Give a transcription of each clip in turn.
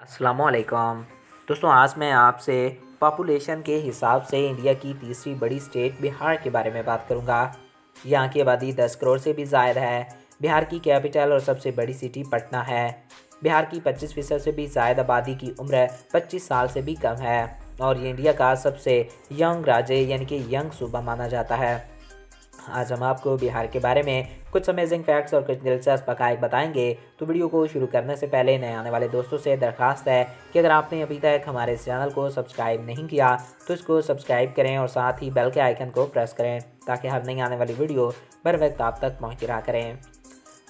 अस्सलामुअलैकुम। दोस्तों, आज मैं आपसे पॉपुलेशन के हिसाब से इंडिया की तीसरी बड़ी स्टेट बिहार के बारे में बात करूंगा। यहाँ की आबादी 10 करोड़ से भी ज़्यादा है। बिहार की कैपिटल और सबसे बड़ी सिटी पटना है। बिहार की 25% से भी ज़्यादा आबादी की उम्र 25 साल से भी कम है और ये इंडिया का सबसे यंग राज्य यानी कि यंग सूबा माना जाता है। आज हम आपको बिहार के बारे में कुछ अमेजिंग फैक्ट्स और कुछ दिलचस्प हक़ाइक़ बताएंगे। तो वीडियो को शुरू करने से पहले नए आने वाले दोस्तों से दरख्वास्त है कि अगर आपने अभी तक हमारे इस चैनल को सब्सक्राइब नहीं किया तो इसको सब्सक्राइब करें और साथ ही बेल के आइकन को प्रेस करें ताकि हर नई आने वाली वीडियो बर वक्त आप तक पहुँचती रहा करें।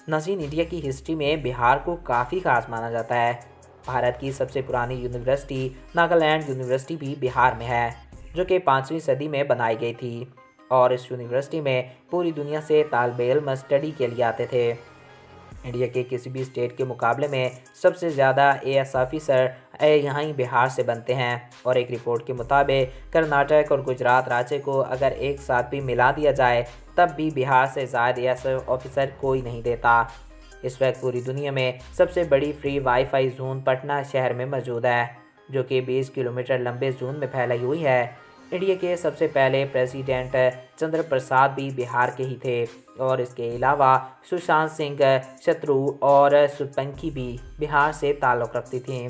नाज़रीन, इंडिया की हिस्ट्री में बिहार को काफ़ी खास माना जाता है। भारत की सबसे पुरानी यूनिवर्सिटी नागालैंड यूनिवर्सिटी भी बिहार में है, जो कि 5वीं सदी में बनाई गई थी और इस यूनिवर्सिटी में पूरी दुनिया से तालिबे इल्म स्टडी के लिए आते थे। इंडिया के किसी भी स्टेट के मुकाबले में सबसे ज़्यादा AS ऑफिसर यहाँ ही बिहार से बनते हैं और एक रिपोर्ट के मुताबिक कर्नाटक और गुजरात राज्य को अगर एक साथ भी मिला दिया जाए तब भी बिहार से ज़्यादा AS ऑफिसर कोई नहीं देता। इस वक्त पूरी दुनिया में सबसे बड़ी फ्री वाईफाई जोन पटना शहर में मौजूद है, जो कि 20 किलोमीटर लंबे जोन में फैलाई हुई है। इंडिया के सबसे पहले प्रेसिडेंट चंद्र प्रसाद भी बिहार के ही थे और इसके अलावा सुशांत सिंह शत्रु और सुपंखी भी बिहार से ताल्लुक़ रखती थी।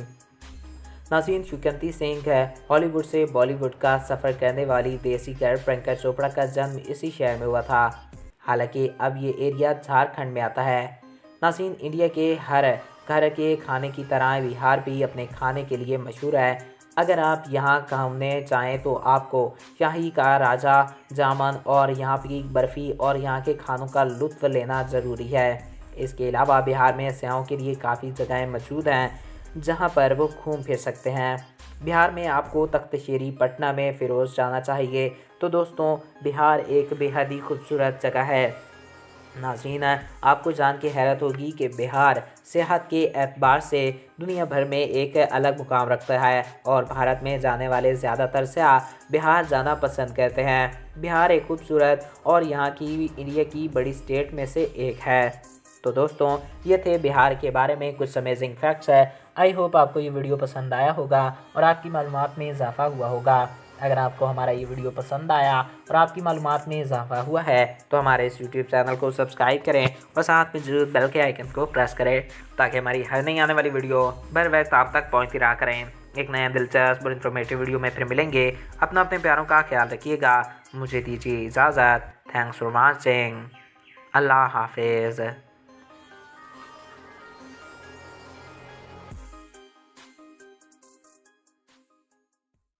नाज़रीन, सुकंती सिंह हॉलीवुड से बॉलीवुड का सफ़र करने वाली देसी गर्ल प्रियंका चोपड़ा का जन्म इसी शहर में हुआ था। हालांकि अब ये एरिया झारखंड में आता है। नाज़रीन, इंडिया के हर घर के खाने की तरह बिहार भी अपने खाने के लिए मशहूर है। अगर आप यहाँ घूमने चाहें तो आपको शाही का राजा जामन और यहाँ की बर्फ़ी और यहाँ के खानों का लुत्फ़ लेना ज़रूरी है। इसके अलावा बिहार में सयाहों के लिए काफ़ी जगहें मौजूद हैं जहाँ पर वो घूम फिर सकते हैं। बिहार में आपको तख्त श्री पटना में फ़िरोज़ जाना चाहिए। तो दोस्तों, बिहार एक बेहद ही खूबसूरत जगह है। नाज़रीन, आपको जान के हैरत होगी कि बिहार सेहत के एतबार से दुनिया भर में एक अलग मुकाम रखता है और भारत में जाने वाले ज़्यादातर सयाह बिहार जाना पसंद करते हैं। बिहार एक खूबसूरत और यहाँ की इंडिया की बड़ी स्टेट में से एक है। तो दोस्तों, ये थे बिहार के बारे में कुछ अमेजिंग फैक्ट्स है। आई होप आपको ये वीडियो पसंद आया होगा और आपकी मालूमात में इजाफ़ा हुआ होगा। अगर आपको हमारा ये वीडियो पसंद आया और आपकी मालूमात में इजाफ़ा हुआ है तो हमारे इस यूट्यूब चैनल को सब्सक्राइब करें और साथ में ज़रूर बेल के आइकन को प्रेस करें ताकि हमारी हर नई आने वाली वीडियो बर वक्त आप तक पहुँचती रहा करें। एक नया दिलचस्प और इन्फॉर्मेटिव वीडियो में फिर मिलेंगे। अपने प्यारों का ख्याल रखिएगा। मुझे दीजिए इजाज़त। Thanks for watching. अल्लाह हाफिज़।